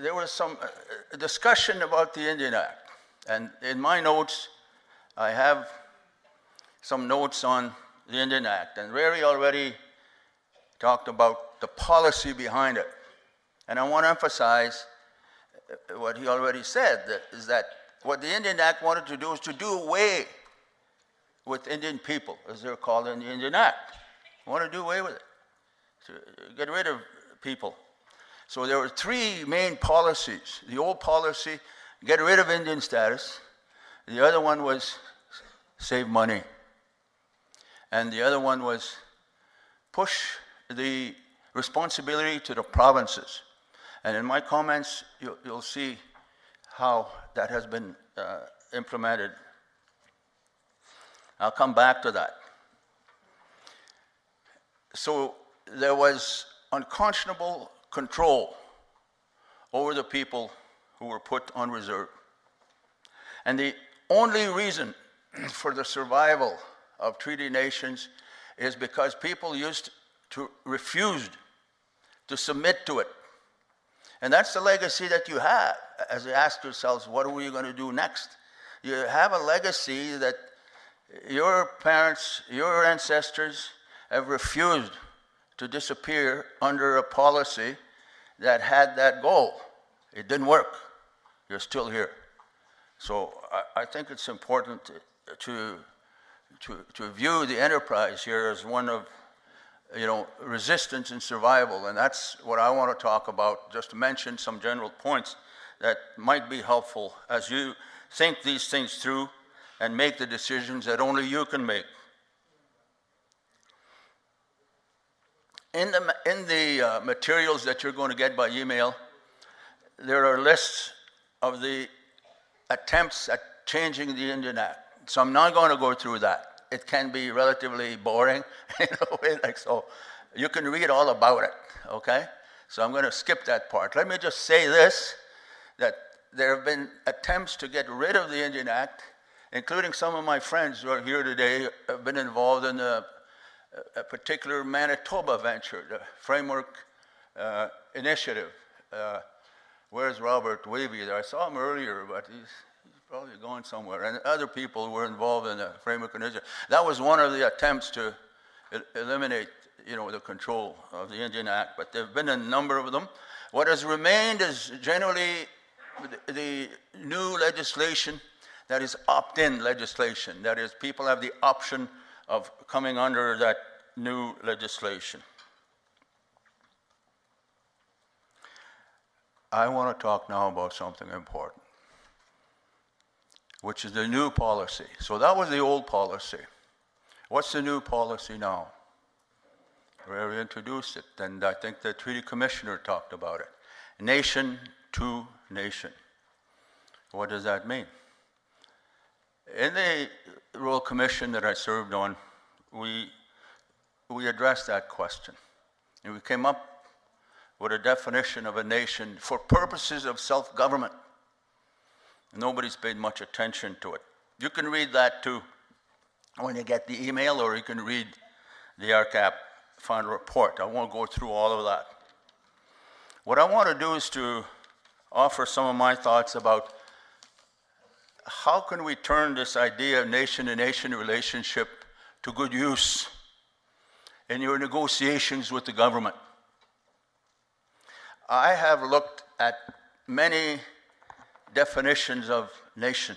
there was some discussion about the Indian Act. And in my notes, I have some notes on the Indian Act. And Rary already talked about the policy behind it. And I want to emphasize what he already said, is that what the Indian Act wanted to do is to do away with Indian people, as they're called in the Indian Act. They want to do away with it, to get rid of people. So there were three main policies. The old policy, get rid of Indian status. The other one was save money. And the other one was push the responsibility to the provinces. And in my comments, you'll see how that has been implemented. I'll come back to that. So there was unconscionable control over the people who were put on reserve. And the only reason for the survival of treaty nations is because people refused to submit to it. And that's the legacy that you have as you ask yourselves, what are we going to do next? You have a legacy that your parents, your ancestors have refused to disappear under a policy that had that goal. It didn't work. You're still here. So I think it's important to view the enterprise here as one of resistance and survival, and that's what I want to talk about, just to mention some general points that might be helpful as you think these things through and make the decisions that only you can make. In the materials that you're going to get by email, there are lists of the attempts at changing the Indian Act. So I'm not going to go through that. It can be relatively boring in a way like so. You can read all about it, okay? So I'm going to skip that part. Let me just say this, that there have been attempts to get rid of the Indian Act, including some of my friends who are here today have been involved in a particular Manitoba venture, the Framework Initiative. Where's Robert Wavy there? I saw him earlier, but he's probably going somewhere. And other people who were involved in the Framework Initiative. That was one of the attempts to eliminate, the control of the Indian Act, but there have been a number of them. What has remained is generally the new legislation that is opt-in legislation. That is, people have the option of coming under that new legislation. I want to talk now about something important, which is the new policy. So that was the old policy. What's the new policy now? We introduced it, and I think the Treaty Commissioner talked about it. Nation to nation. What does that mean? In the Royal Commission that I served on, we addressed that question. And we came up with a definition of a nation for purposes of self-government. Nobody's paid much attention to it. You can read that too when you get the email, or you can read the RCAP final report. I won't go through all of that. What I want to do is to offer some of my thoughts about how can we turn this idea of nation-to-nation relationship to good use in your negotiations with the government. I have looked at many definitions of nation.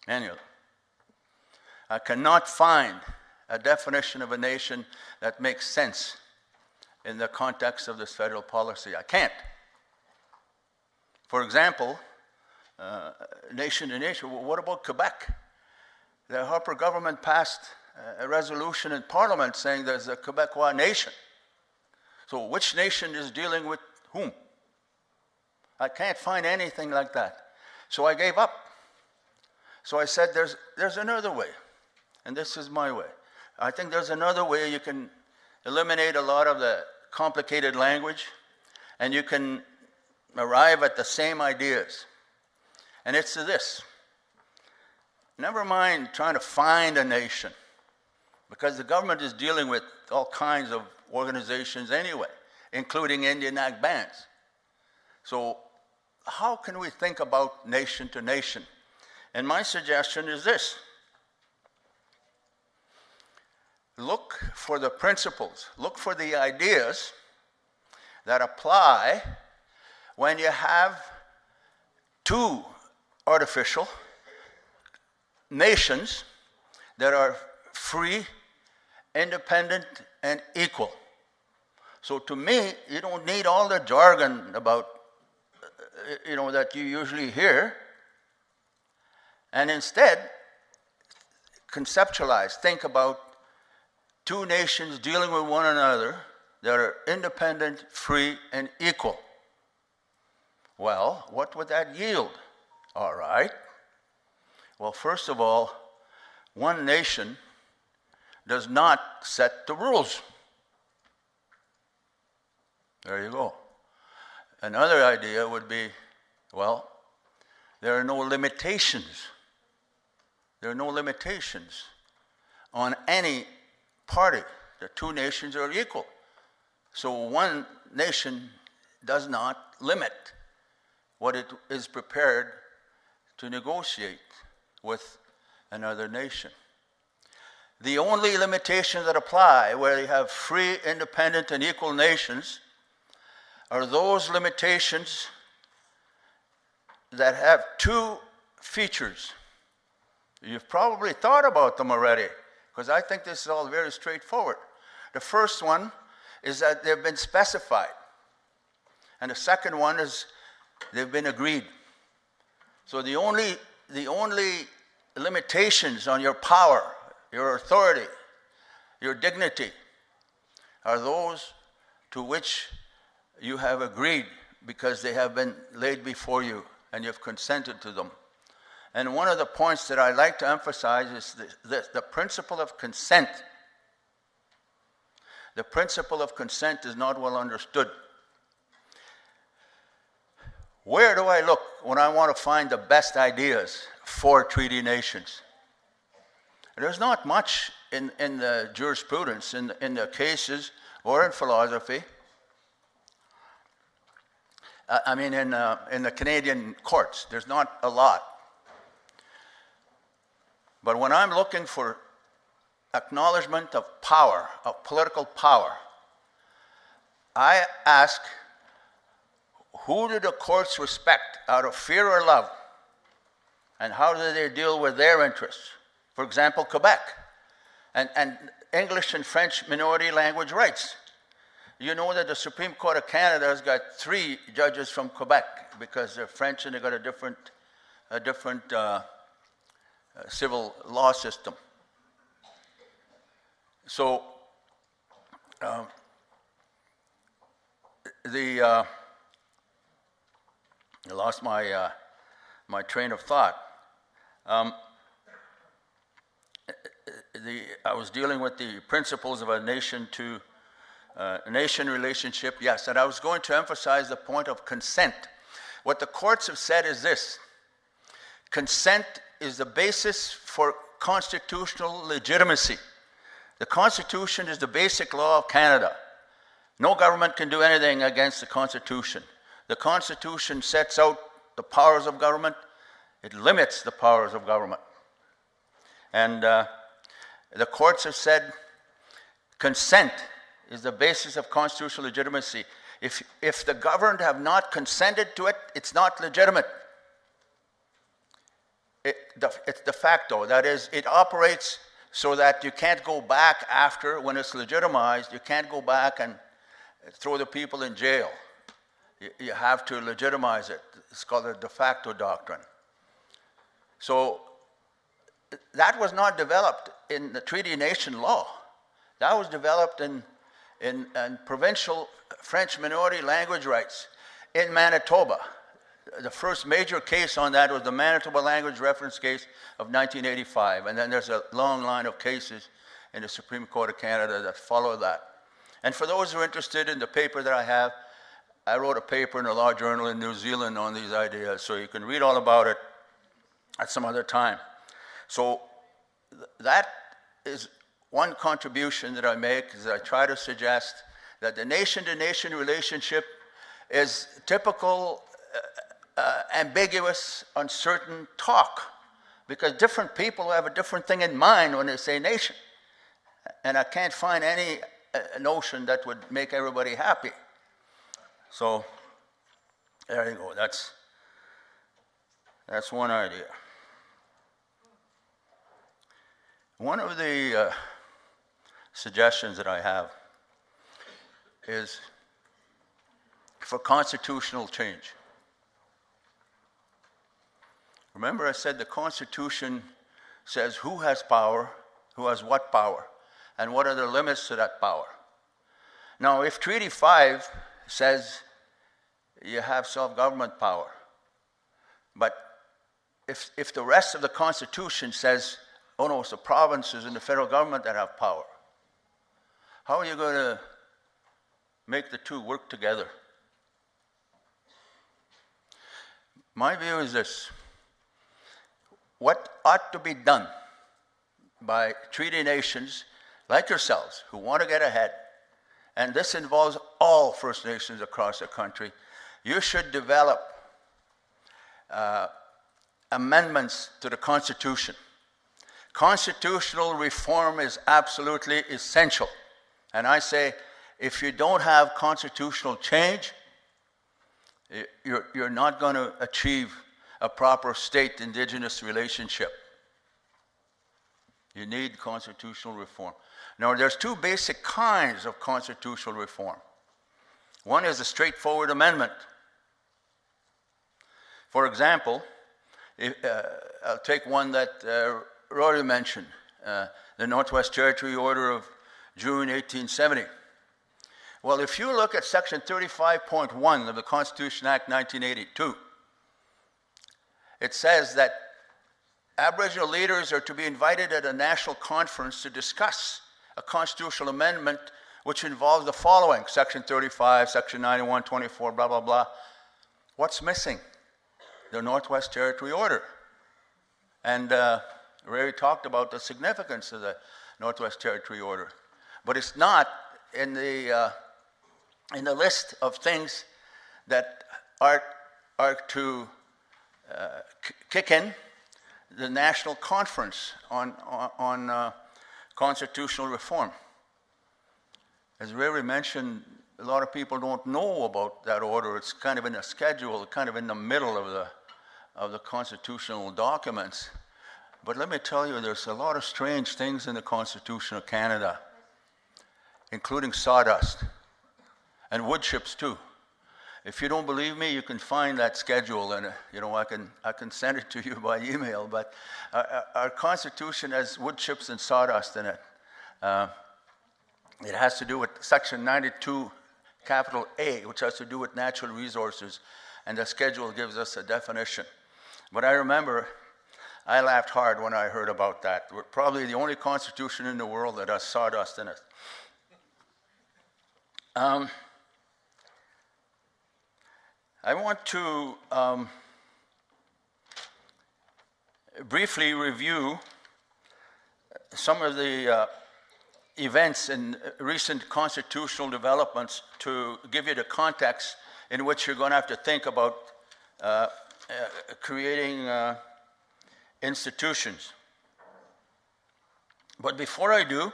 Many of them. I cannot find a definition of a nation that makes sense in the context of this federal policy. I can't. For example, nation to nation, what about Quebec? The Harper government passed a resolution in Parliament saying there's a Quebecois nation. So which nation is dealing with whom? I can't find anything like that. So I gave up. So I said there's another way, and this is my way. I think there's another way you can eliminate a lot of the complicated language, and you can arrive at the same ideas. And it's this. Never mind trying to find a nation, because the government is dealing with all kinds of organizations anyway, including Indian Act bands. So how can we think about nation to nation? And my suggestion is this. Look for the principles, look for the ideas that apply when you have two artificial nations that are free, independent, and equal. So to me, you don't need all the jargon about, that you usually hear. And instead, conceptualize, think about two nations dealing with one another that are independent, free, and equal. Well, what would that yield? All right. Well, first of all, one nation does not set the rules. There you go. Another idea would be, well, there are no limitations. There are no limitations on any party. The two nations are equal. So one nation does not limit what it is prepared to negotiate with another nation. The only limitations that apply where you have free, independent, and equal nations are those limitations that have two features. You've probably thought about them already, because I think this is all very straightforward. The first one is that they've been specified. And the second one is they've been agreed. So the only limitations on your power, your authority, your dignity are those to which you have agreed because they have been laid before you and you've consented to them. And one of the points that I like to emphasize is the principle of consent. The principle of consent is not well understood. Where do I look when I want to find the best ideas for treaty nations? There's not much in the jurisprudence, in the cases, or in philosophy. In the Canadian courts, there's not a lot. But when I'm looking for acknowledgement of power, of political power, I ask, who do the courts respect out of fear or love? And how do they deal with their interests? For example, Quebec, and English and French minority language rights. You know that the Supreme Court of Canada has got 3 judges from Quebec because they're French and they've got a different civil law system. So I lost my train of thought. I was dealing with the principles of a nation to nation relationship, yes, and I was going to emphasize the point of consent. What the courts have said is this: consent is the basis for constitutional legitimacy. The Constitution is the basic law of Canada. No government can do anything against the Constitution. The Constitution sets out the powers of government. It limits the powers of government. And the courts have said consent is the basis of constitutional legitimacy. If the governed have not consented to it, it's not legitimate. It's de facto. That is, it operates so that you can't go back after, when it's legitimized, you can't go back and throw the people in jail. You have to legitimize it. It's called the de facto doctrine. So that was not developed in the treaty nation law. That was developed in provincial French minority language rights in Manitoba. The first major case on that was the Manitoba Language Reference Case of 1985. And then there's a long line of cases in the Supreme Court of Canada that follow that. And for those who are interested in the paper that I have, I wrote a paper in a law journal in New Zealand on these ideas, so you can read all about it at some other time. So that is one contribution that I make, is I try to suggest that the nation-to-nation relationship is typical ambiguous, uncertain talk, because different people have a different thing in mind when they say nation. And I can't find any notion that would make everybody happy. So there you go. That's one idea. One of the suggestions that I have is for constitutional change. Remember I said the Constitution says who has power, who has what power, and what are the limits to that power. Now, if Treaty 5 says you have self-government power, but if the rest of the Constitution says, oh no, it's the provinces and the federal government that have power, how are you going to make the two work together? My view is this. What ought to be done by treaty nations like yourselves who want to get ahead, and this involves all First Nations across the country, you should develop amendments to the Constitution. Constitutional reform is absolutely essential. And I say, if you don't have constitutional change, you're not going to achieve a proper state-indigenous relationship. You need constitutional reform. Now, there's two basic kinds of constitutional reform. One is a straightforward amendment. For example, I'll take one that Rory mentioned, the Northwest Territory Order of June 1870. Well, if you look at Section 35.1 of the Constitution Act 1982, it says that Aboriginal leaders are to be invited at a national conference to discuss a constitutional amendment which involves the following: Section 35, Section 91, 24, blah, blah, blah. What's missing? The Northwest Territory Order. And Ray talked about the significance of the Northwest Territory Order. But it's not in the list of things that are to kick in the National Conference on constitutional reform. As Ray mentioned, a lot of people don't know about that order. It's kind of in a schedule, kind of in the middle of the constitutional documents. But let me tell you, there's a lot of strange things in the Constitution of Canada, including sawdust and wood chips too. If you don't believe me, you can find that schedule, and I can send it to you by email. But our Constitution has wood chips and sawdust in it. It has to do with Section 92, capital A, which has to do with natural resources, and the schedule gives us a definition. But I remember I laughed hard when I heard about that. We're probably the only constitution in the world that has sawdust in it. I want to briefly review some of the events and recent constitutional developments to give you the context in which you're going to have to think about creating institutions. But before I do,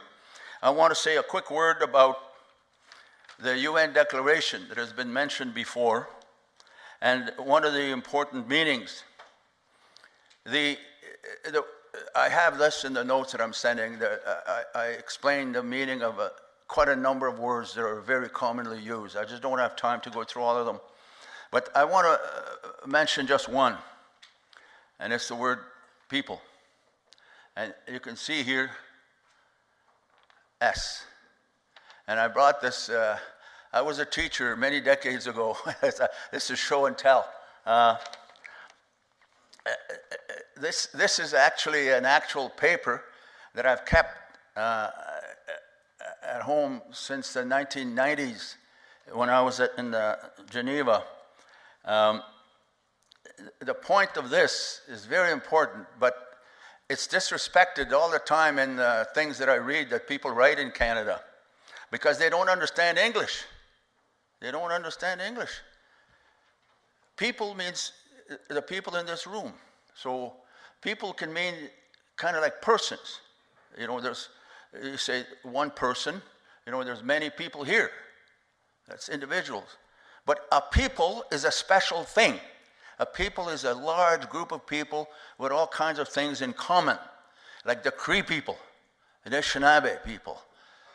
I want to say a quick word about the UN Declaration that has been mentioned before, and one of the important meanings. I have this in the notes that I'm sending. I explain the meaning of quite a number of words that are very commonly used. I just don't have time to go through all of them. But I want to mention just one, and it's the word people. And you can see here, S. And I brought this, I was a teacher many decades ago. This is show and tell. This is actually an actual paper that I've kept at home since the 1990s when I was in Geneva. The point of this is very important, but it's disrespected all the time in things that I read that people write in Canada because they don't understand English. They don't understand English. people means the people in this room. So people can mean kind of like persons. You know, you say one person, you know, there's many people here. That's individuals. But a people is a special thing. A people is a large group of people with all kinds of things in common, like the Cree people, the Anishinaabe people,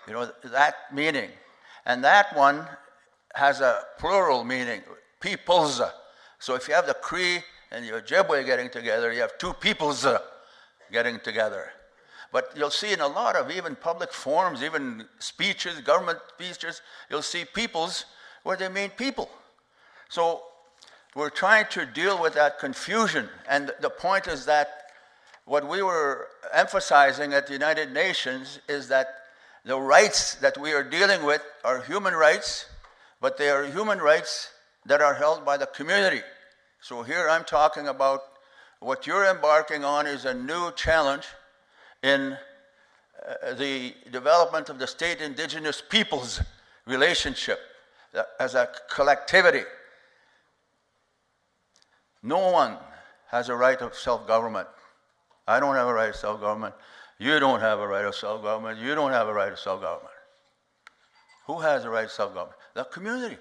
you know, that meaning. And that one has a plural meaning, peoples. So if you have the Cree and the Ojibwe getting together, you have two peoples getting together. But you'll see in a lot of even public forums, even speeches, government speeches, you'll see peoples where they mean people. So we're trying to deal with that confusion. And the point is that what we were emphasizing at the United Nations is that the rights that we are dealing with are human rights, but they are human rights that are held by the community. So here I'm talking about what you're embarking on is a new challenge in the development of the state indigenous peoples relationship as a collectivity. No one has a right of self-government. I don't have a right of self-government. You don't have a right of self-government. You don't have a right of self-government. Who has a right of self-government? The community.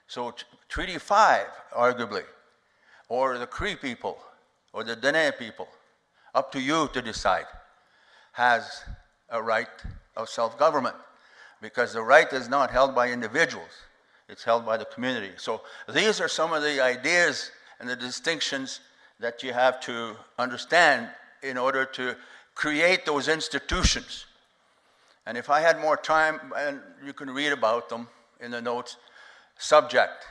So Treaty 5, arguably, or the Cree people, or the Dene people, up to you to decide, has a right of self-government, because the right is not held by individuals, it's held by the community. So these are some of the ideas and the distinctions that you have to understand in order to create those institutions. And if I had more time, and you can read about them in the notes, subject.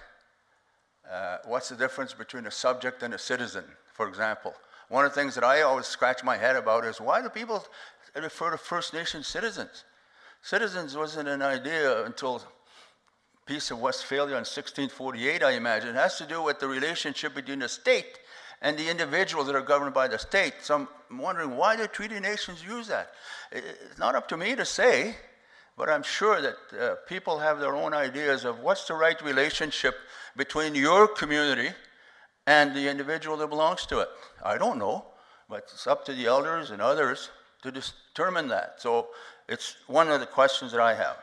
What's the difference between a subject and a citizen, for example? One of the things that I always scratch my head about is why do people refer to First Nation citizens? Citizens wasn't an idea until Peace of Westphalia in 1648, I imagine. It has to do with the relationship between the state and the individuals that are governed by the state. So I'm wondering why do treaty nations use that? It's not up to me to say, but I'm sure that people have their own ideas of what's the right relationship between your community and the individual that belongs to it. I don't know, but it's up to the elders and others to determine that. So it's one of the questions that I have.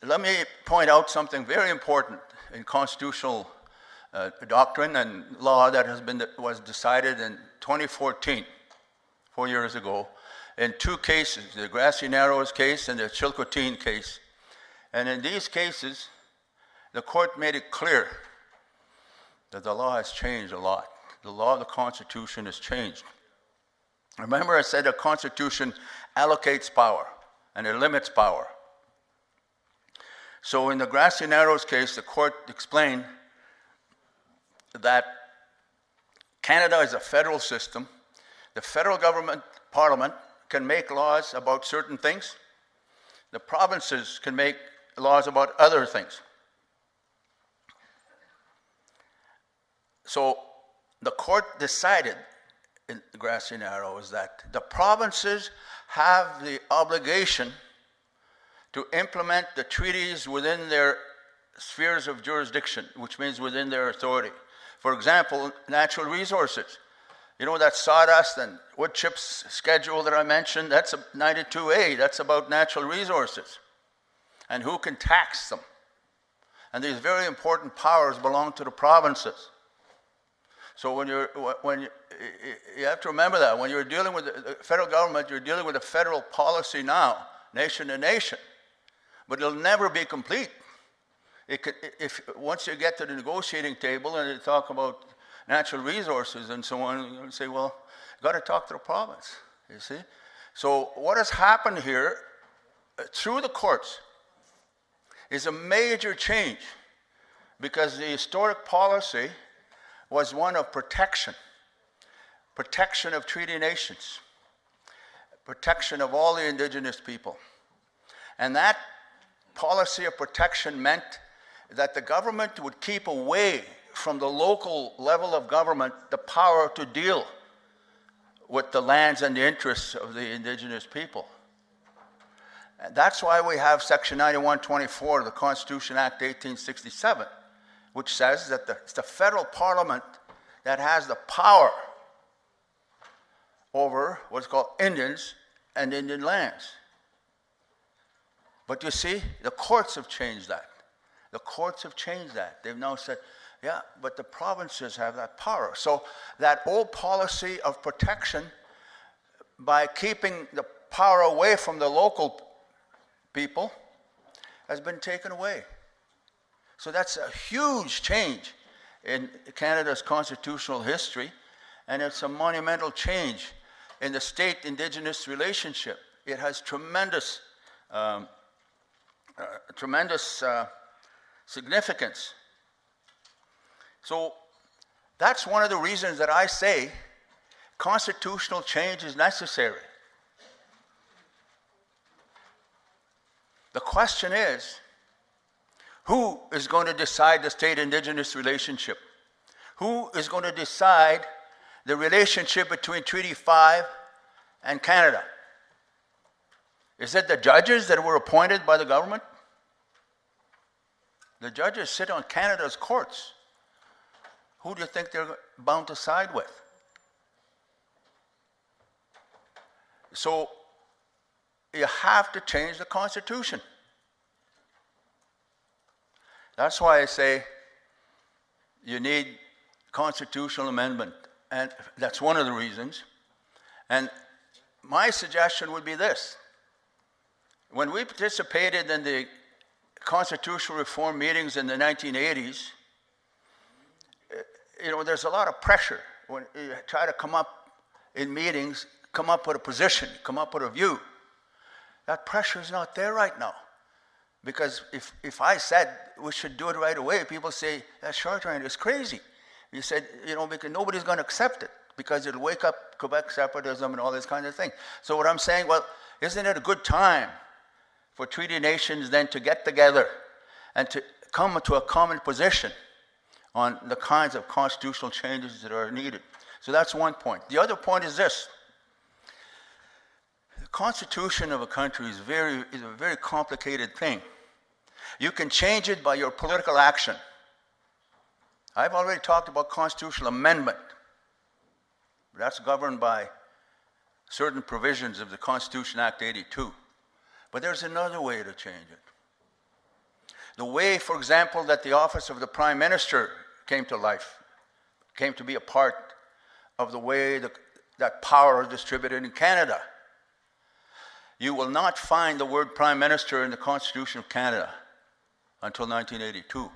Let me point out something very important in constitutional doctrine and law that was decided in 2014, 4 years ago, in two cases, the Grassy Narrows case and the Chilcotin case. And in these cases, the court made it clear that the law has changed a lot. The law of the Constitution has changed. Remember I said the Constitution allocates power and it limits power. So in the Grassy Narrows case, the court explained that Canada is a federal system. The federal government, parliament, can make laws about certain things. The provinces can make laws about other things. So the court decided in the Grassy Narrows that the provinces have the obligation to implement the treaties within their spheres of jurisdiction, which means within their authority. For example, natural resources. You know that sawdust and wood chips schedule that I mentioned? That's a 92A, that's about natural resources and who can tax them. And these very important powers belong to the provinces. So you have to remember that when you're dealing with the federal government, you're dealing with a federal policy now, nation to nation. But it'll never be complete. Once you get to the negotiating table and you talk about natural resources and so on, you say, well, you've got to talk to the province, you see? So what has happened here through the courts is a major change because the historic policy was one of protection of treaty nations, protection of all the indigenous people. And that policy of protection meant that the government would keep away from the local level of government the power to deal with the lands and the interests of the indigenous people. And that's why we have Section 9124 of the Constitution Act 1867, which says that it's the federal parliament that has the power over what's called Indians and Indian lands. But you see, the courts have changed that. The courts have changed that. They've now said, yeah, but the provinces have that power. So that old policy of protection by keeping the power away from the local people has been taken away. So that's a huge change in Canada's constitutional history, and it's a monumental change in the state-indigenous relationship. It has tremendous significance. So that's one of the reasons that I say constitutional change is necessary. The question is, who is going to decide the state-indigenous relationship? Who is going to decide the relationship between Treaty 5 and Canada? Is it the judges that were appointed by the government? The judges sit on Canada's courts. Who do you think they're bound to side with? So you have to change the Constitution. That's why I say you need constitutional amendment. And that's one of the reasons. And my suggestion would be this. When we participated in the constitutional reform meetings in the 1980s, there's a lot of pressure when you try to come up in meetings, come up with a position, come up with a view. That pressure is not there right now. Because if I said we should do it right away, people say, that Chartrand is crazy. You said, because nobody's going to accept it because it'll wake up Quebec separatism and all this kind of thing. So what I'm saying, well, isn't it a good time for treaty nations then to get together and to come to a common position on the kinds of constitutional changes that are needed? So that's one point. The other point is this. The constitution of a country is a very complicated thing. You can change it by your political action. I've already talked about constitutional amendment. That's governed by certain provisions of the Constitution Act 82. But there's another way to change it. The way, for example, that the office of the Prime Minister came to life, came to be a part of the way that power is distributed in Canada. You will not find the word Prime Minister in the Constitution of Canada until 1982.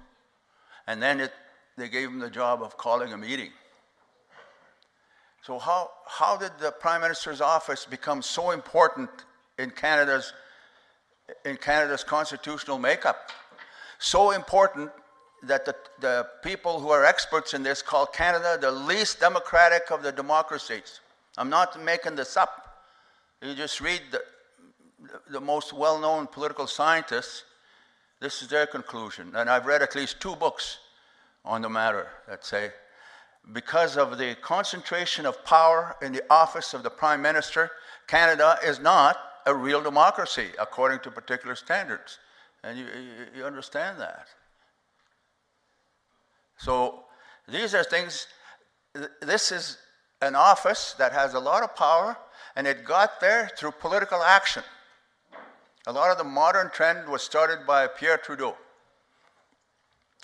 And then they gave him the job of calling a meeting. So how did the Prime Minister's office become so important in Canada's constitutional makeup? So important that the people who are experts in this call Canada the least democratic of the democracies. I'm not making this up. You just read the most well-known political scientists. This is their conclusion. And I've read at least 2 books on the matter that say, because of the concentration of power in the office of the Prime Minister, Canada is not a real democracy according to particular standards. And you understand that. So these are things, this is an office that has a lot of power, and it got there through political action. A lot of the modern trend was started by Pierre Trudeau.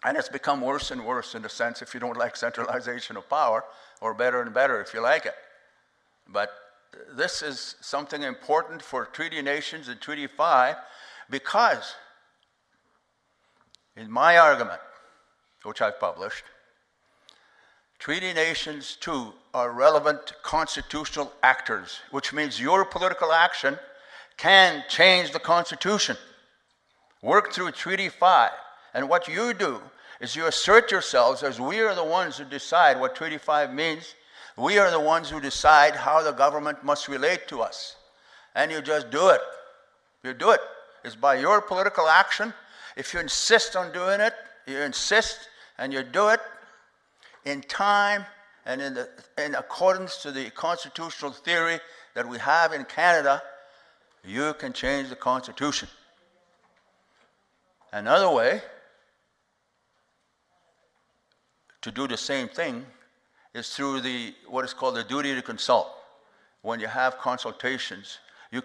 And it's become worse and worse in the sense if you don't like centralization of power, or better and better if you like it. But this is something important for treaty nations in Treaty 5 because, in my argument, which I've published, treaty nations too are relevant constitutional actors, which means your political action can change the Constitution. Work through Treaty 5. And what you do is you assert yourselves as we are the ones who decide what Treaty 5 means. We are the ones who decide how the government must relate to us. And you just do it. You do it. It's by your political action. If you insist on doing it, you insist and you do it in time and in accordance to the constitutional theory that we have in Canada, you can change the Constitution. Another way to do the same thing is through what is called the duty to consult. When you have consultations, you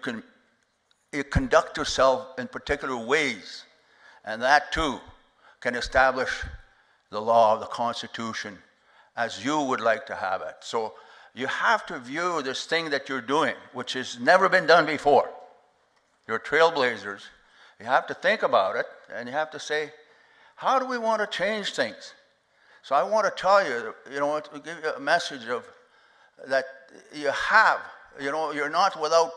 conduct yourself in particular ways, and that too can establish the law of the Constitution as you would like to have it. So you have to view this thing that you're doing, which has never been done before. You're trailblazers. You have to think about it, and you have to say, how do we want to change things? So I want to tell you, to give you a message of that you have, you're not without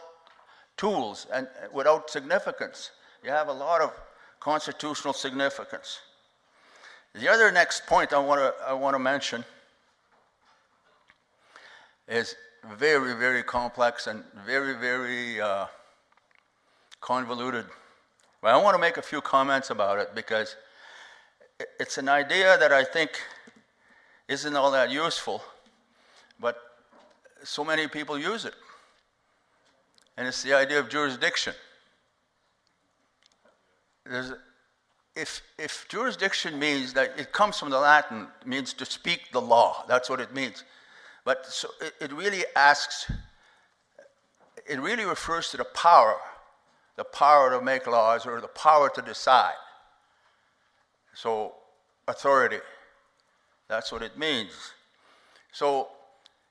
tools and without significance. You have a lot of constitutional significance. The other next point I want to mention is very, very complex and very, very convoluted. But I want to make a few comments about it because it's an idea that I think isn't all that useful, but so many people use it. And it's the idea of jurisdiction. If jurisdiction means that it comes from the Latin, it means to speak the law. That's what it means. But so it really refers to the power to make laws or the power to decide. So authority, that's what it means. So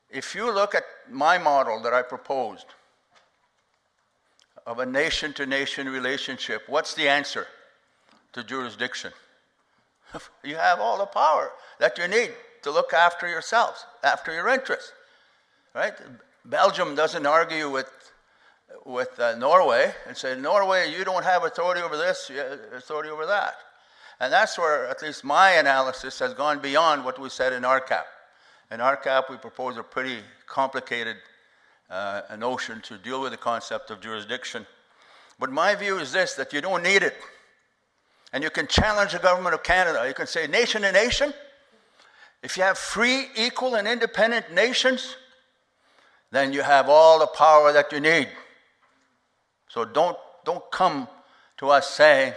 if you look at my model that I proposed of a nation-to-nation relationship, what's the answer to jurisdiction? You have all the power that you need to look after yourselves, after your interests, right? Belgium doesn't argue with Norway and say, Norway, you don't have authority over this, you have authority over that. And that's where at least my analysis has gone beyond what we said in RCAP. In RCAP, we propose a pretty complicated notion to deal with the concept of jurisdiction. But my view is this, that you don't need it. And you can challenge the government of Canada. You can say, nation to nation, if you have free, equal, and independent nations, then you have all the power that you need. So don't come to us saying,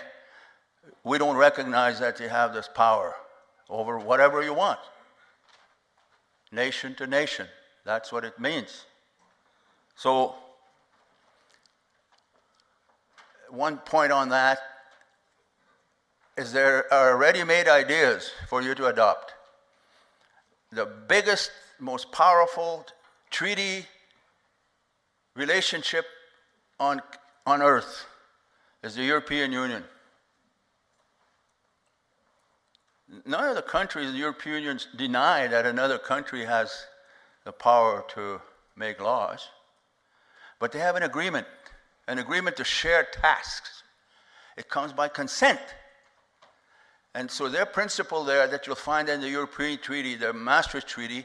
we don't recognize that you have this power over whatever you want. Nation to nation, that's what it means. So, one point on that is there are ready-made ideas for you to adopt. The biggest, most powerful treaty relationship on earth is the European Union. None of the countries in the European Union deny that another country has the power to make laws, but they have an agreement to share tasks. It comes by consent. And so their principle there that you'll find in the European Treaty, the Maastricht Treaty,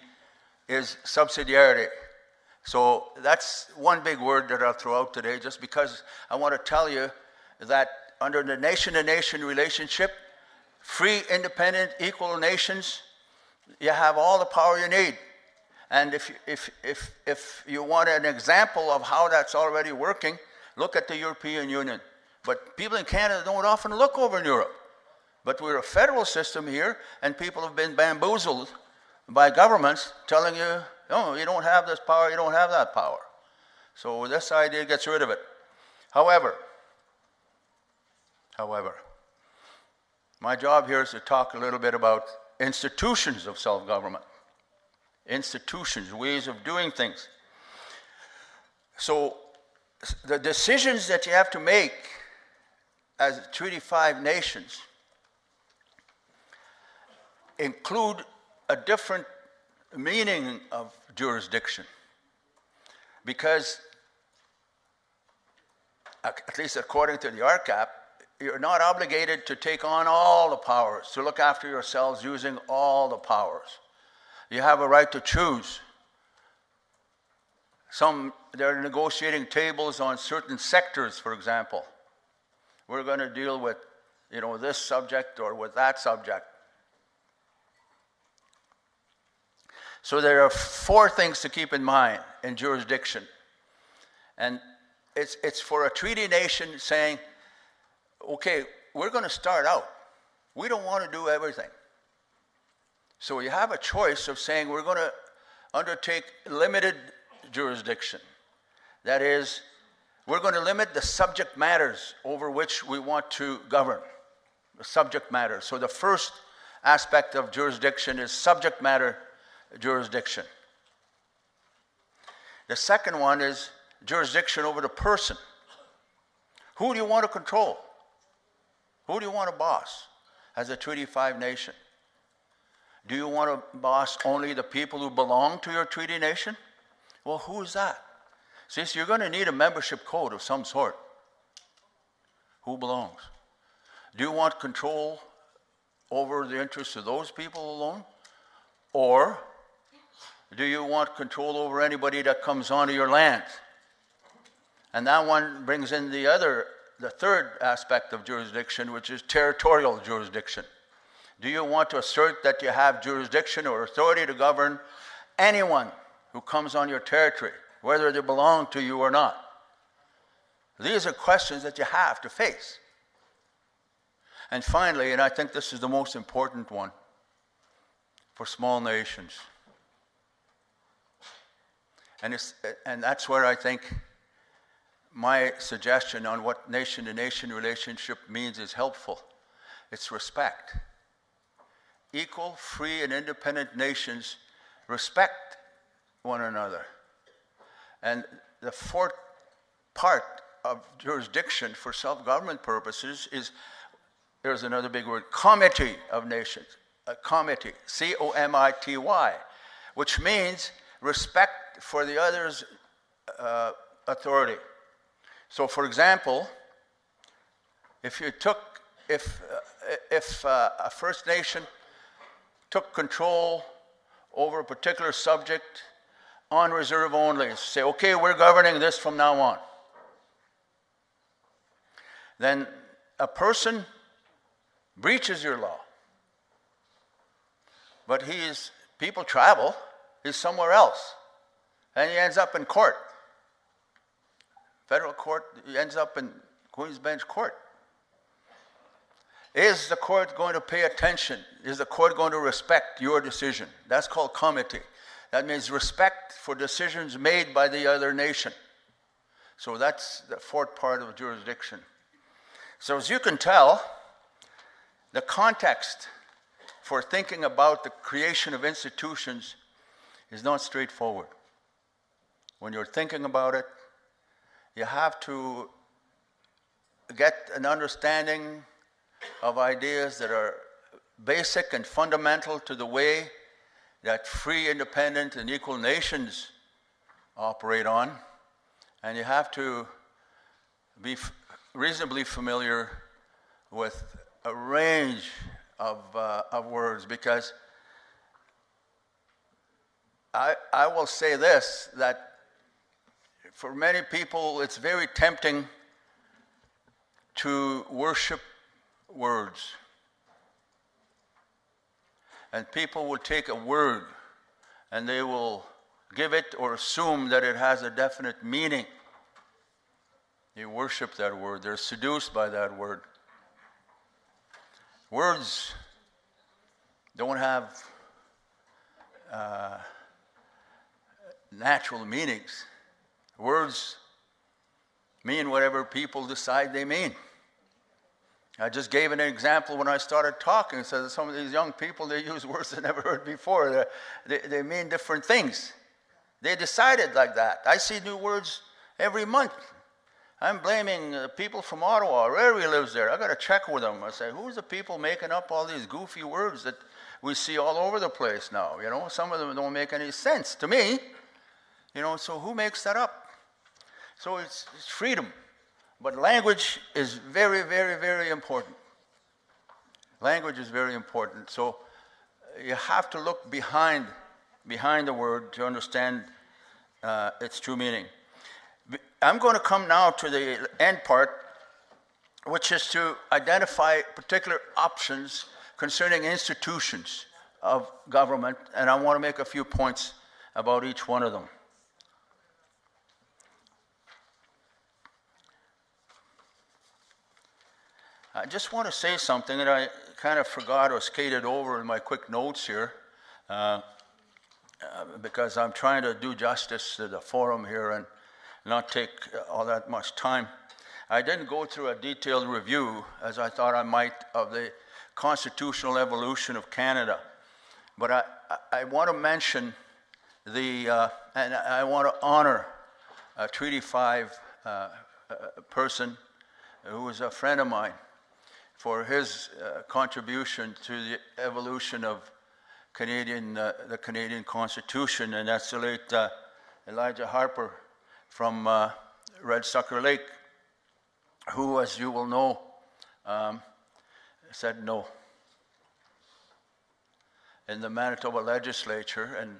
is subsidiarity. So that's one big word that I'll throw out today, just because I want to tell you that under the nation-to-nation relationship, free, independent, equal nations, you have all the power you need. And if you want an example of how that's already working, look at the European Union. But people in Canada don't often look over in Europe. But we're a federal system here, and people have been bamboozled by governments telling you, no, you don't have this power, you don't have that power. So this idea gets rid of it. However, my job here is to talk a little bit about institutions of self-government. Institutions, ways of doing things. So the decisions that you have to make as Treaty 5 nations include a different meaning of jurisdiction. Because, at least according to the RCAP, you're not obligated to take on all the powers, to look after yourselves using all the powers. You have a right to choose. There are negotiating tables on certain sectors, for example. We're going to deal with, this subject or with that subject. So there are 4 things to keep in mind in jurisdiction. And it's for a treaty nation saying, okay, we're going to start out. We don't want to do everything. So you have a choice of saying we're going to undertake limited jurisdiction. That is, we're going to limit the subject matters over which we want to govern. The subject matter. So the first aspect of jurisdiction is subject matter jurisdiction. The second one is jurisdiction over the person. Who do you want to control? Who do you want to boss as a Treaty 5 nation? Do you want to boss only the people who belong to your treaty nation? Well, who is that? See, so you're going to need a membership code of some sort. Who belongs? Do you want control over the interests of those people alone? Or do you want control over anybody that comes onto your land? And that one brings in the third aspect of jurisdiction, which is territorial jurisdiction. Do you want to assert that you have jurisdiction or authority to govern anyone who comes on your territory, whether they belong to you or not? These are questions that you have to face. And finally, and I think this is the most important one for small nations, and that's where I think my suggestion on what nation-to-nation relationship means is helpful. It's respect. Equal, free, and independent nations respect one another. And the fourth part of jurisdiction for self-government purposes is, there's another big word, comity of nations. A comity, C-O-M-I-T-Y, which means respect for the other's authority. So, for example, if a First Nation took control over a particular subject on reserve only, say, okay, we're governing this from now on, then a person breaches your law. But people travel, he's somewhere else, and he ends up in court. Federal court, he ends up in Queen's Bench Court. Is the court going to pay attention? Is the court going to respect your decision? That's called comity. That means respect for decisions made by the other nation. So that's the fourth part of jurisdiction. So as you can tell, the context for thinking about the creation of institutions is not straightforward. When you're thinking about it, you have to get an understanding of ideas that are basic and fundamental to the way that free, independent, and equal nations operate on. And you have to be reasonably familiar with a range of words, because I will say this, that for many people it's very tempting to worship words. And people will take a word and they will give it or assume that it has a definite meaning. They worship that word. They're seduced by that word. Words don't have natural meanings. Words mean whatever people decide they mean. I just gave an example when I started talking. So some of these young people, they use words they never heard before. They mean different things. They decided like that. I see new words every month. I'm blaming people from Ottawa. Rary lives there. I got to check with them. I say, who's the people making up all these goofy words that we see all over the place now? You know, some of them don't make any sense to me. You know, so who makes that up? So it's freedom. But language is very, very, very important. Language is very important. So you have to look behind the word to understand its true meaning. I'm going to come now to the end part, which is to identify particular options concerning institutions of government, and I want to make a few points about each one of them. I just want to say something that I kind of forgot or skated over in my quick notes here, because I'm trying to do justice to the forum here and not take all that much time. I didn't go through a detailed review, as I thought I might, of the constitutional evolution of Canada. But I want to mention and I want to honor a Treaty 5 person who was a friend of mine for his contribution to the evolution of the Canadian Constitution, and that's the late Elijah Harper from Red Sucker Lake, who, as you will know, said no in the Manitoba legislature and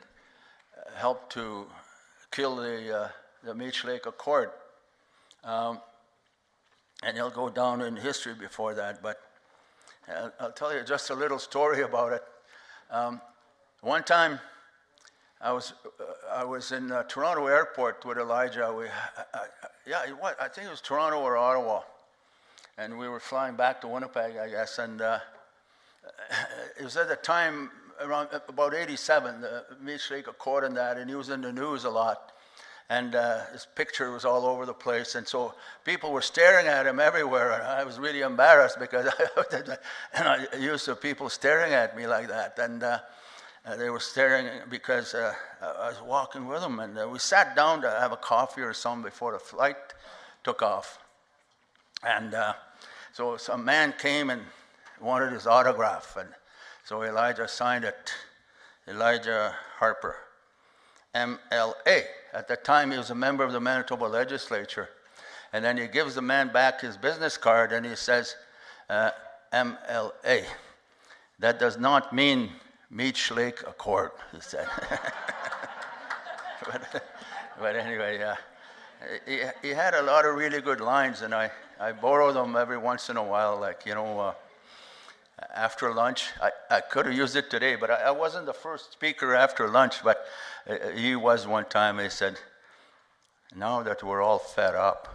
helped to kill the Meech Lake Accord. And he'll go down in history before that, but I'll tell you just a little story about it. One time, I was in Toronto Airport with Elijah. I think it was Toronto or Ottawa, and we were flying back to Winnipeg, I guess. And it was at the time around about '87, the Meech Lake Accord and that, and he was in the news a lot. And his picture was all over the place, and so people were staring at him everywhere, and I was really embarrassed because I used to people staring at me like that, and they were staring because I was walking with them, and we sat down to have a coffee or something before the flight took off, and so some man came and wanted his autograph, and so Elijah signed it, Elijah Harper, MLA. At that time, he was a member of the Manitoba legislature. And then he gives the man back his business card and he says, MLA. That does not mean Meech Lake Accord, he said. but anyway, he had a lot of really good lines, and I borrow them every once in a while, like, after lunch. I could have used it today, but I wasn't the first speaker after lunch, but he was one time. He said, now that we're all fed up.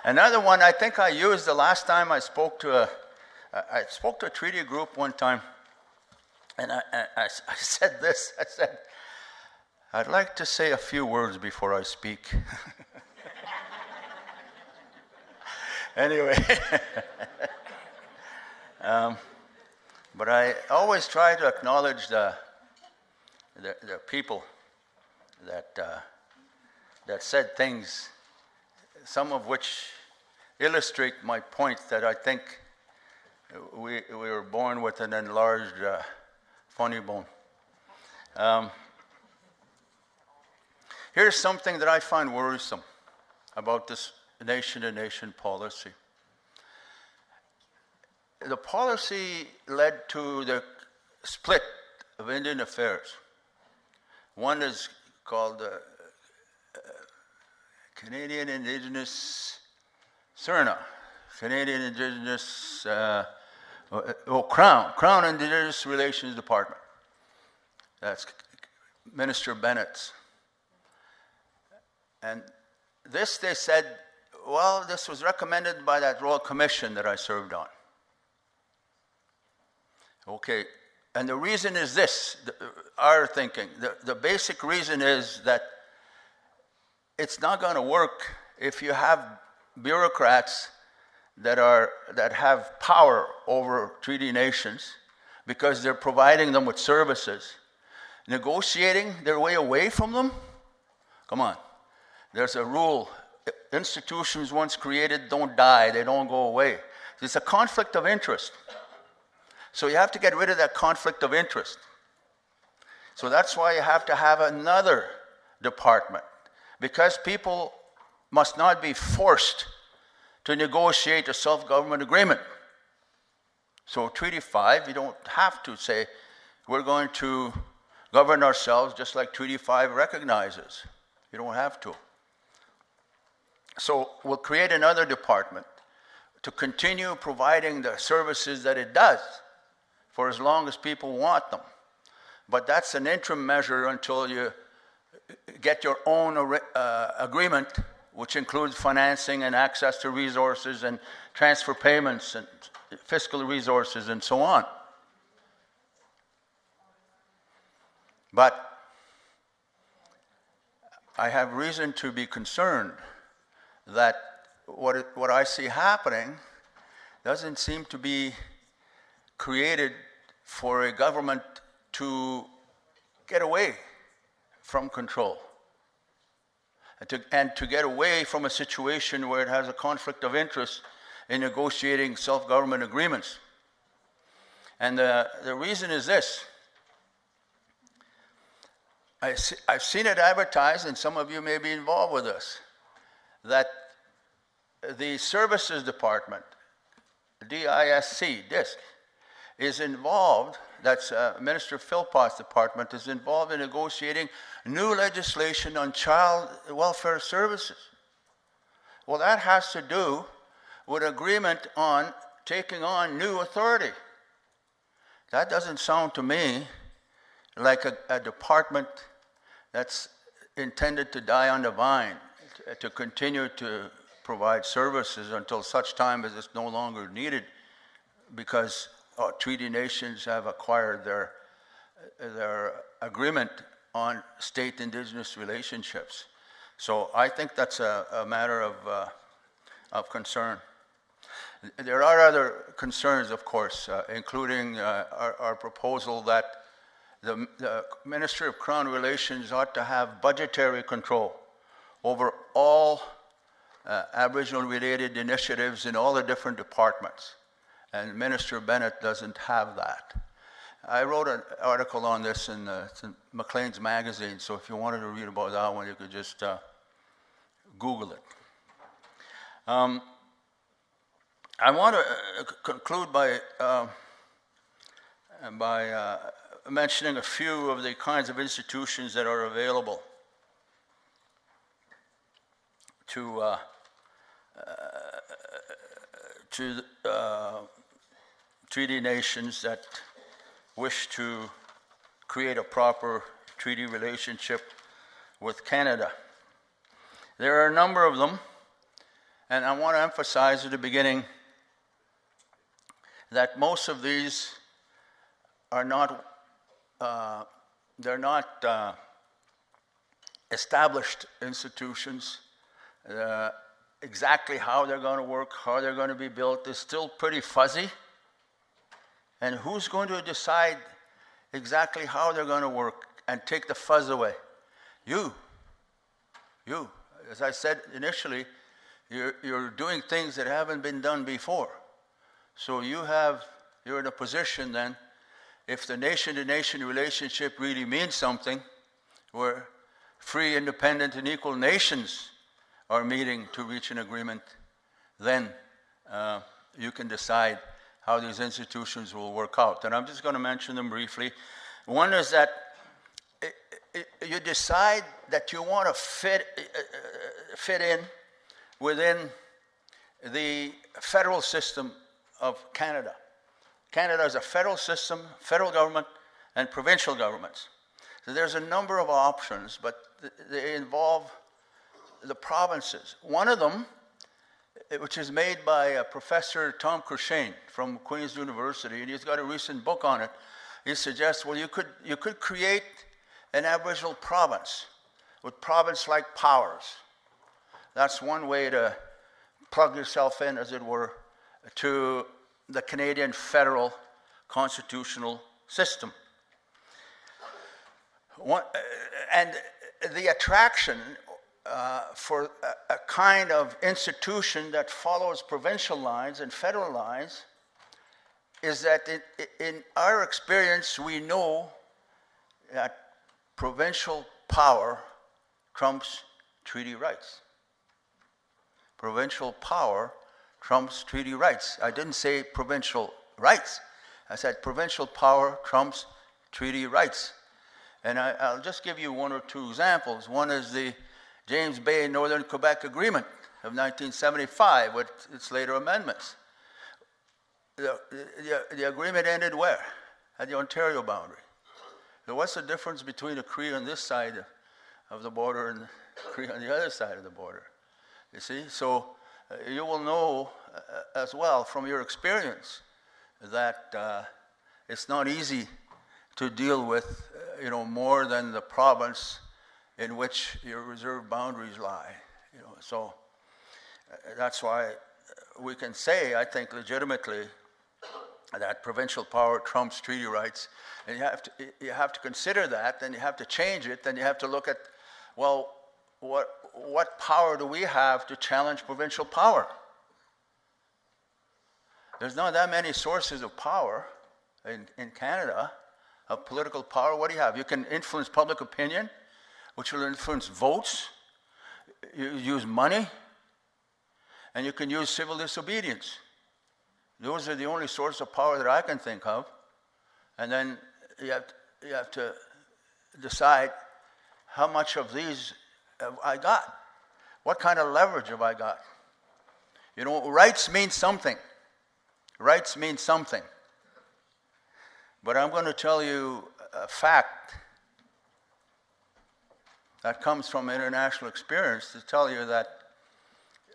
Another one I think I used the last time I spoke to a treaty group one time, and I said this. I said, I'd like to say a few words before I speak. Anyway, but I always try to acknowledge the people that said things, some of which illustrate my point that I think we were born with an enlarged funny bone. Here's something that I find worrisome about this nation-to-nation policy. The policy led to the split of Indian affairs. One is called Canadian Indigenous CIRNA, Canadian Indigenous, Crown Indigenous Relations Department. That's Minister Bennett's. And this, they said, well, this was recommended by that Royal Commission that I served on. Okay, and the reason is this, our thinking. The basic reason is that it's not going to work if you have bureaucrats that have power over treaty nations because they're providing them with services, negotiating their way away from them. Come on. There's a rule. Institutions once created don't die, they don't go away. It's a conflict of interest. So you have to get rid of that conflict of interest. So that's why you have to have another department, because people must not be forced to negotiate a self-government agreement. So Treaty 5, you don't have to say, we're going to govern ourselves just like Treaty 5 recognizes. You don't have to. So we'll create another department to continue providing the services that it does for as long as people want them. But that's an interim measure until you get your own agreement which includes financing and access to resources and transfer payments and fiscal resources and so on. But I have reason to be concerned that what I see happening doesn't seem to be created for a government to get away from control and to get away from a situation where it has a conflict of interest in negotiating self-government agreements. And the reason is this. I've seen it advertised, and some of you may be involved with this, that the Services Department, DISC, is involved, that's Minister Philpott's department, is involved in negotiating new legislation on child welfare services. Well, that has to do with agreement on taking on new authority. That doesn't sound to me like a department that's intended to die on the vine, to continue to provide services until such time as it's no longer needed because treaty nations have acquired their agreement on state indigenous relationships. So I think that's a matter of concern. There are other concerns, of course, including our proposal that the Ministry of Crown Relations ought to have budgetary control over all Aboriginal-related initiatives in all the different departments. And Minister Bennett doesn't have that. I wrote an article on this in Maclean's magazine, so if you wanted to read about that one, you could just Google it. I want to conclude by mentioning a few of the kinds of institutions that are available to treaty nations that wish to create a proper treaty relationship with Canada. There are a number of them, and I want to emphasize at the beginning that most of these are not established institutions. Exactly how they're going to work, how they're going to be built is still pretty fuzzy. And who's going to decide exactly how they're going to work and take the fuzz away? You. As I said initially, you're doing things that haven't been done before. So you're in a position then, if the nation-to-nation relationship really means something, where free, independent, and equal nations are meeting to reach an agreement, then you can decide how these institutions will work out. And I'm just going to mention them briefly. One is that you decide that you want to fit in within the federal system of Canada. Canada is a federal system, federal government, and provincial governments. So there's a number of options, but they involve the provinces. One of them, which is made by Professor Tom Crushane from Queen's University, and he's got a recent book on it. He suggests, well, you could create an Aboriginal province with province-like powers. That's one way to plug yourself in, as it were, to the Canadian federal constitutional system. And the attraction for a kind of institution that follows provincial lines and federal lines is that in our experience, we know that provincial power trumps treaty rights. Provincial power trumps treaty rights. I didn't say provincial rights. I said provincial power trumps treaty rights. And I'll just give you one or two examples. One is the James Bay Northern Quebec Agreement of 1975 with its later amendments. The agreement ended where? At the Ontario boundary. So what's the difference between the Cree on this side of the border and the Cree on the other side of the border? You see, so you will know as well from your experience that it's not easy to deal with, more than the province in which your reserve boundaries lie. So that's why we can say, I think, legitimately, that provincial power trumps treaty rights, and you have to consider that, and you have to change it, and you have to look at, well, what power do we have to challenge provincial power? There's not that many sources of power in Canada, of political power. What do you have? You can influence public opinion, which will influence votes. You use money, and you can use civil disobedience. Those are the only sources of power that I can think of. And then you have to decide how much of these have I got. What kind of leverage have I got? Rights mean something. Rights mean something. But I'm going to tell you a fact that comes from international experience to tell you that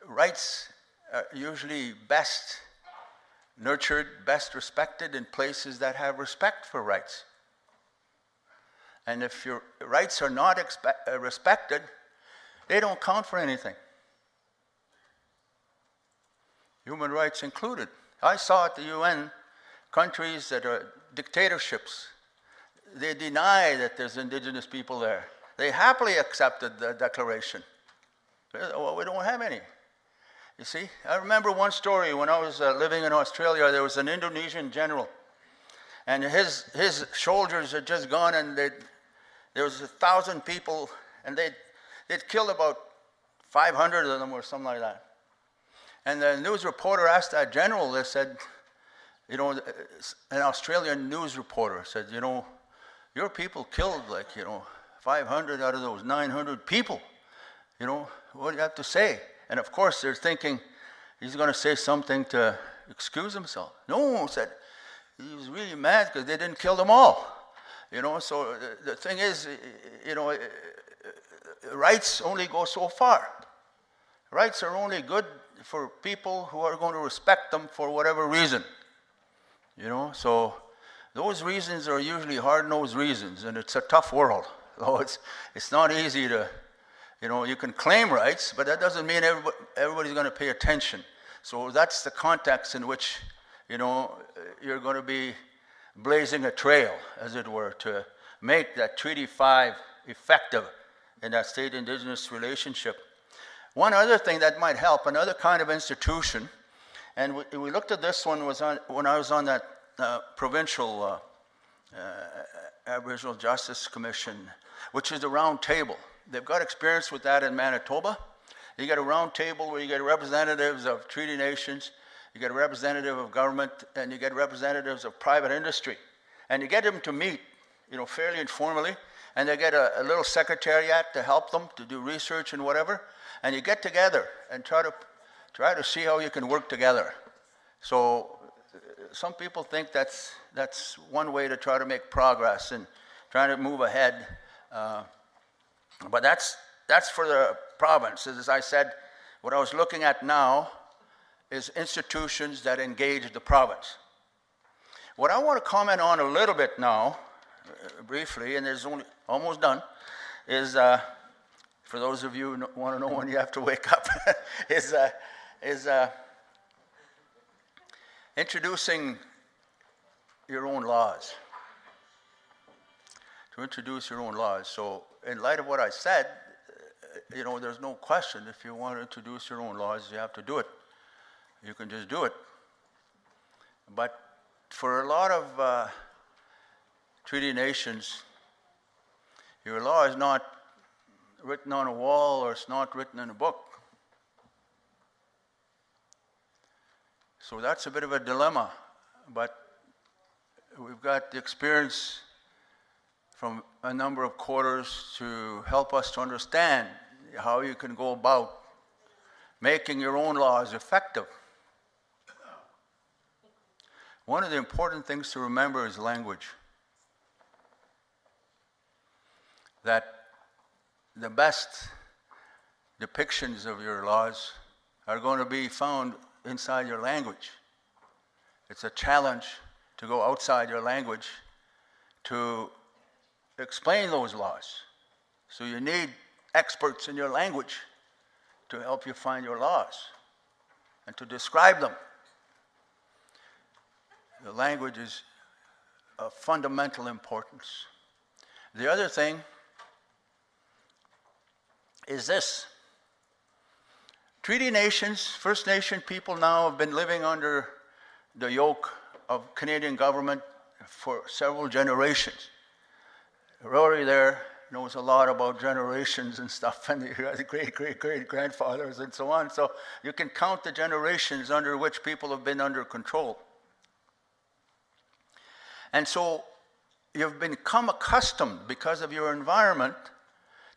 rights are usually best nurtured, best respected in places that have respect for rights. And if your rights are not respected, they don't count for anything. Human rights included. I saw at the UN countries that are dictatorships. They deny that there's indigenous people there. They happily accepted the declaration. Well, we don't have any. You see, I remember one story when I was living in Australia. There was an Indonesian general, and his soldiers had just gone, and there was 1,000 people, and they'd killed about 500 of them or something like that. And the news reporter asked that general, they said, an Australian news reporter said, your people killed 500 out of those 900 people. What do you have to say? And of course, they're thinking he's going to say something to excuse himself. No, said he was really mad because they didn't kill them all. So the thing is, rights only go so far. Rights are only good for people who are going to respect them for whatever reason. So those reasons are usually hard-nosed reasons, and it's a tough world. So it's not easy to. You can claim rights, but that doesn't mean everybody's going to pay attention. So that's the context in which, you're going to be blazing a trail, as it were, to make that Treaty 5 effective in that state-indigenous relationship. One other thing that might help, another kind of institution, and we looked at this one when I was on that provincial Aboriginal Justice Commission, which is the round table. They've got experience with that in Manitoba. You get a round table where you get representatives of treaty nations, you get a representative of government, and you get representatives of private industry. And you get them to meet, fairly informally, and they get a little secretariat to help them to do research and whatever. And you get together and try to see how you can work together. So some people think that's one way to try to make progress and trying to move ahead. But that's for the province. As I said, what I was looking at now is institutions that engage the province. What I want to comment on a little bit now, briefly, and there's only almost done, is for those of you who want to know when you have to wake up, is introducing your own laws. To introduce your own laws. So in light of what I said, there's no question. If you want to introduce your own laws, you have to do it. You can just do it. But for a lot of treaty nations, your law is not written on a wall, or it's not written in a book. So that's a bit of a dilemma. But we've got the experience from a number of quarters to help us to understand how you can go about making your own laws effective. One of the important things to remember is language. That the best depictions of your laws are going to be found inside your language. It's a challenge to go outside your language to explain those laws. So you need experts in your language to help you find your laws and to describe them. The language is of fundamental importance. The other thing is this. Treaty nations, First Nation people now have been living under the yoke of Canadian government for several generations. Rory there knows a lot about generations and stuff, and the great-great-great-grandfathers and so on. So you can count the generations under which people have been under control. And so you've become accustomed, because of your environment,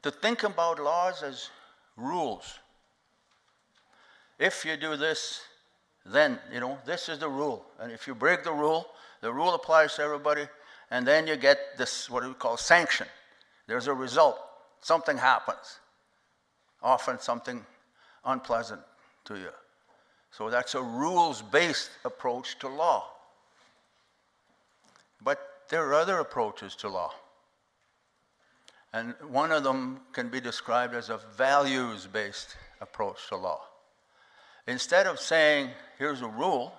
to think about laws as rules. If you do this, then, this is the rule. And if you break the rule applies to everybody, and then you get this, what we call sanction. There's a result. Something happens. Often something unpleasant to you. So that's a rules-based approach to law. But there are other approaches to law. And one of them can be described as a values-based approach to law. Instead of saying, here's a rule,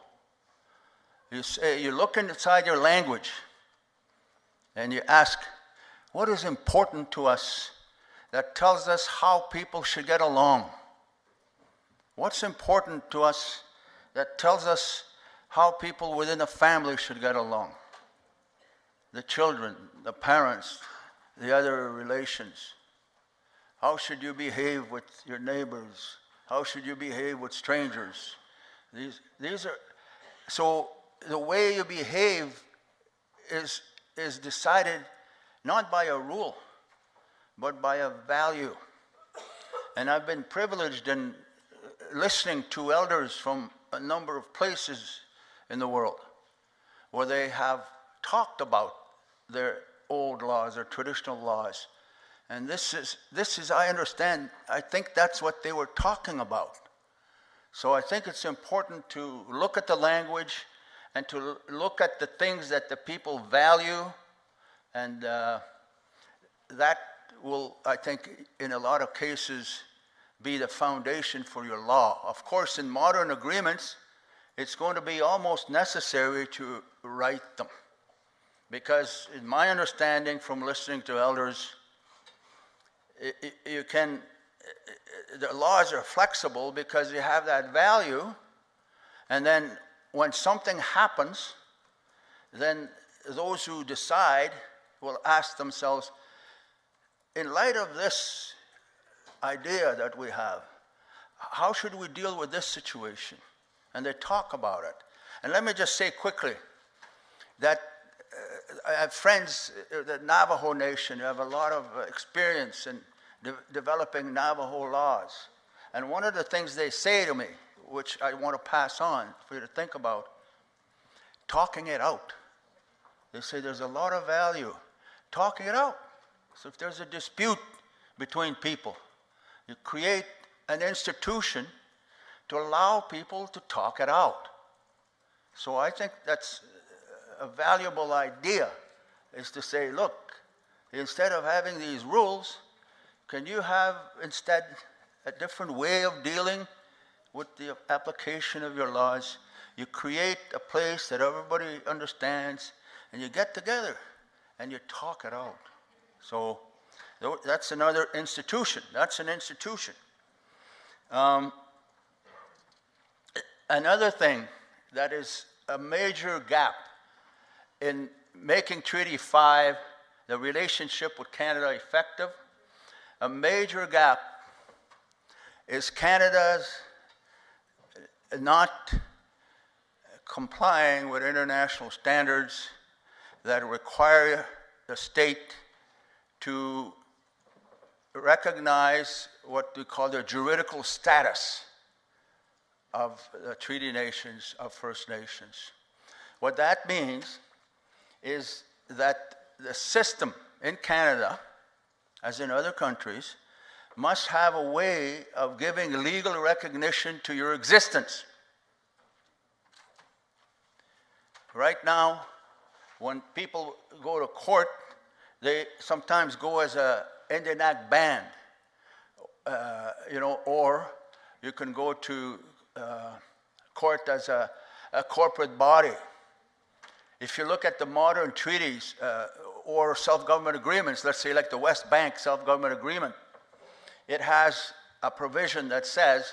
you look inside your language and you ask, what is important to us that tells us how people should get along? What's important to us that tells us how people within a family should get along? The children, the parents, the other relations. How should you behave with your neighbors? How should you behave with strangers? These are, so the way you behave is decided not by a rule, but by a value. And I've been privileged in listening to elders from a number of places in the world where they have talked about their old laws, their traditional laws. And this is, I understand, I think that's what they were talking about. So I think it's important to look at the language and to look at the things that the people value, and that will, I think, in a lot of cases, be the foundation for your law. Of course, in modern agreements, it's going to be almost necessary to write them. Because in my understanding from listening to elders, the laws are flexible because you have that value, and then when something happens, then those who decide will ask themselves, in light of this idea that we have, how should we deal with this situation? And they talk about it. And let me just say quickly that I have friends, the Navajo Nation, who have a lot of experience in developing Navajo laws. And one of the things they say to me, which I want to pass on for you to think about, talking it out. They say there's a lot of value talking it out. So if there's a dispute between people, you create an institution to allow people to talk it out. So I think that's a valuable idea, is to say, look, instead of having these rules, can you have instead a different way of dealing with the application of your laws? You create a place that everybody understands, and you get together and you talk it out. So that's another institution. That's an institution. Another thing that is a major gap in making Treaty 5, the relationship with Canada, effective, a major gap is Canada's not complying with international standards that require the state to recognize what we call the juridical status of the treaty nations, of First Nations. What that means is that the system in Canada, as in other countries, must have a way of giving legal recognition to your existence. Right now, when people go to court, they sometimes go as a Indian Act band, or you can go to court as a corporate body. If you look at the modern treaties or self-government agreements, let's say like the West Bank self-government agreement, it has a provision that says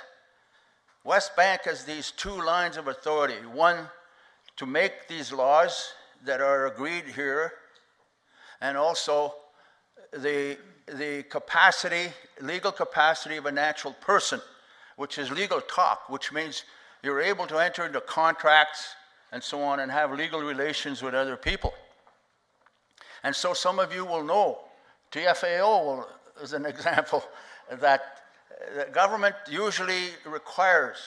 West Bank has these two lines of authority. One, to make these laws that are agreed here, and also the capacity, legal capacity of a natural person, which is legal talk, which means you're able to enter into contracts and so on and have legal relations with other people. And so some of you will know, TFAO is an example, that the government usually requires,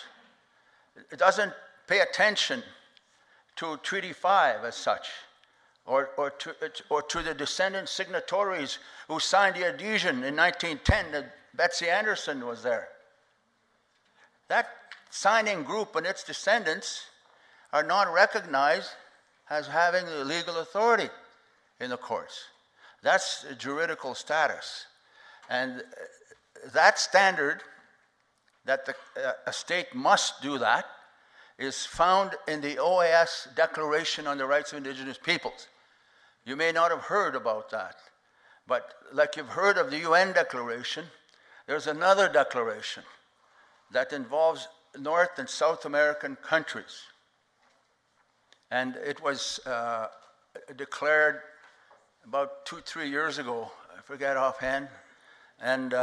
it doesn't pay attention to Treaty 5 as such, or to the descendant signatories who signed the adhesion in 1910. Betsy Anderson was there. That signing group and its descendants are not recognized as having the legal authority in the courts. That's the juridical status. And that standard, that a state must do that, is found in the OAS Declaration on the Rights of Indigenous Peoples. You may not have heard about that, but like you've heard of the UN Declaration, there's another declaration that involves North and South American countries. And it was declared about 2-3 years ago, I forget offhand, and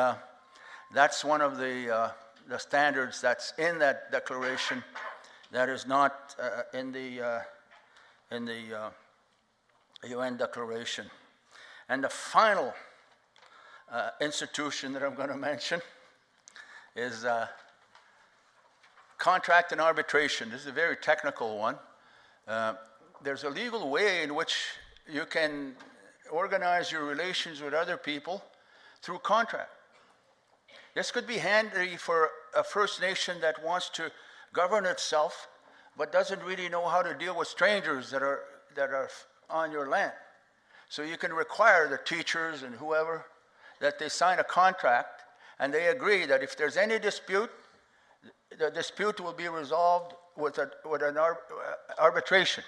that's one of the standards that's in that declaration that is not in the UN Declaration. And the final institution that I'm going to mention is contract and arbitration. This is a very technical one. There's a legal way in which you can organize your relations with other people through contract. This could be handy for a First Nation that wants to govern itself but doesn't really know how to deal with strangers that are on your land. So you can require the teachers and whoever that they sign a contract and they agree that if there's any dispute, the dispute will be resolved with an arbitration.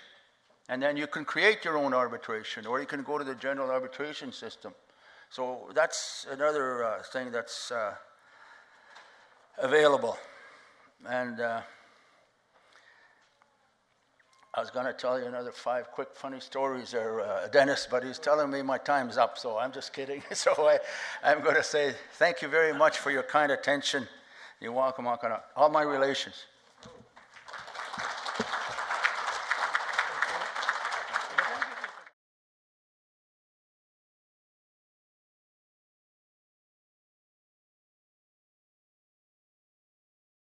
And then you can create your own arbitration, or you can go to the general arbitration system. So that's another thing that's available. And I was going to tell you another 5 quick funny stories there, Dennis, but he's telling me my time's up, so I'm just kidding. So I'm going to say thank you very much for your kind attention. You're welcome on all my relations.